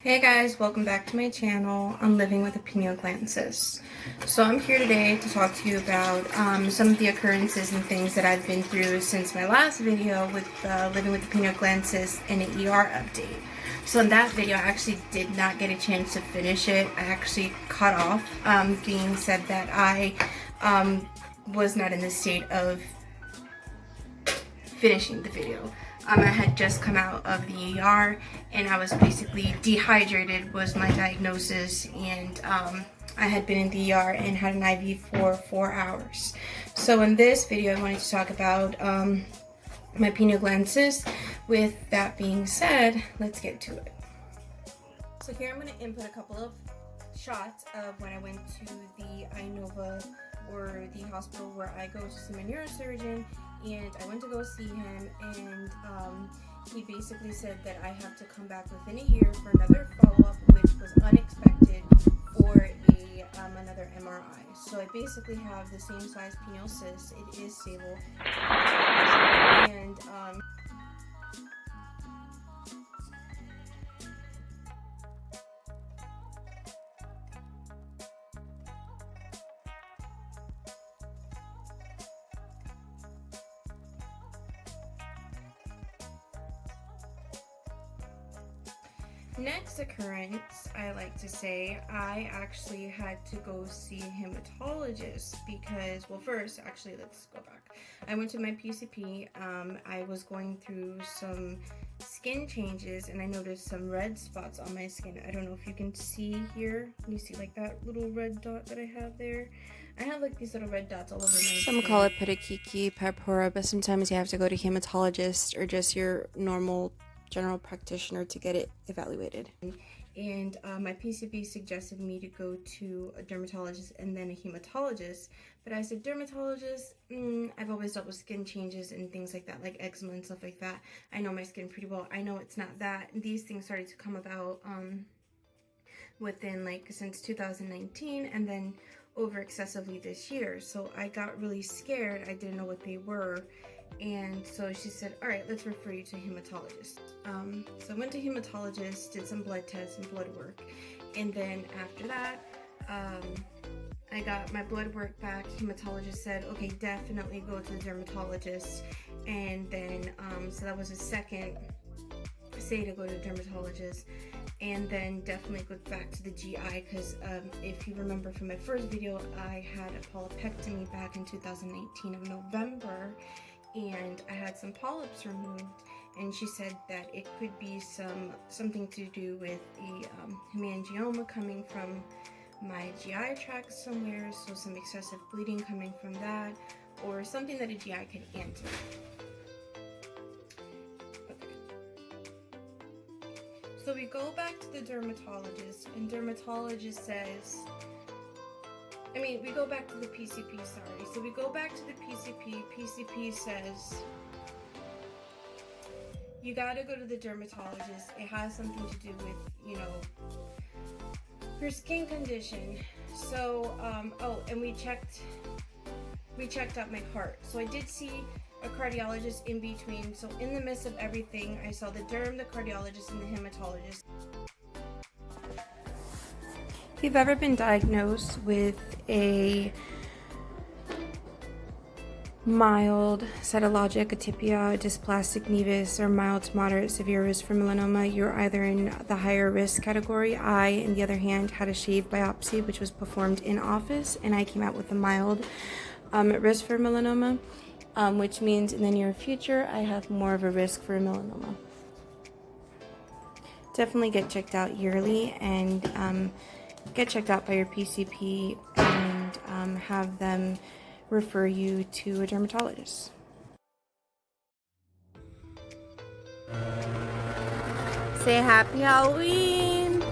Hey guys, welcome back to my channel. I'm living with a pineal gland cyst. So I'm here today to talk to you about some of the occurrences and things that I've been through since my last video with living with the pineal gland cyst and an ER update. So in that video, I actually did not get a chance to finish it. I actually cut off, being said that I was not in the state of finishing the video. I had just come out of the ER and I was basically dehydrated was my diagnosis, and I had been in the ER and had an IV for 4 hours. So in this video I wanted to talk about my pineal gland cyst. With that being said, let's get to it. So here I'm going to input a couple of shots of when I went to the Inova, or the hospital where I go to see my neurosurgeon, and I went to go see him, and he basically said that I have to come back within a year for another follow-up, which was unexpected, for another MRI. So I basically have the same size pineal cyst. It is stable, and next occurrence, I like to say, I actually had to go see a hematologist because, well, first, actually, let's go back. I went to my PCP. I was going through some skin changes and I noticed some red spots on my skin. I don't know if you can see here. Can you see like that little red dot that I have there? I have like these little red dots all over my skin. Some call it pediciki, purpura, but sometimes you have to go to hematologist or just your normal general practitioner to get it evaluated. And my PCP suggested me to go to a dermatologist and then a hematologist, but I said, dermatologist, I've always dealt with skin changes and things like that, like eczema and stuff like that. I know my skin pretty well. I know it's not that. And these things started to come about within since 2019, and then over excessively this year. So I got really scared. I didn't know what they were. And so she said, all right, let's refer you to a hematologist. So I went to hematologist, did some blood tests and blood work. And then after that, I got my blood work back. Hematologist said, okay, definitely go to the dermatologist. And then, so that was a second say to go to the dermatologist. And then definitely go back to the GI, because if you remember from my first video, I had a polypectomy back in 2019 of November. And I had some polyps removed, and she said that it could be something to do with a hemangioma coming from my GI tract somewhere, so some excessive bleeding coming from that, or something that a GI could answer. Okay. So we go back to the dermatologist, and dermatologist says, we go back to the PCP, sorry. So we go back to the PCP. PCP says, you gotta go to the dermatologist. It has something to do with, your skin condition. So, and we checked out my heart. So I did see a cardiologist in between. So in the midst of everything, I saw the derm, the cardiologist, and the hematologist. If you've ever been diagnosed with a mild cytologic atypia, dysplastic nevus, or mild to moderate severe risk for melanoma, you're either in the higher risk category. I, on the other hand, had a shave biopsy, which was performed in office, and I came out with a mild risk for melanoma, which means in the near future, I have more of a risk for melanoma. Definitely get checked out yearly, and get checked out by your PCP, and have them refer you to a dermatologist. Say happy Halloween!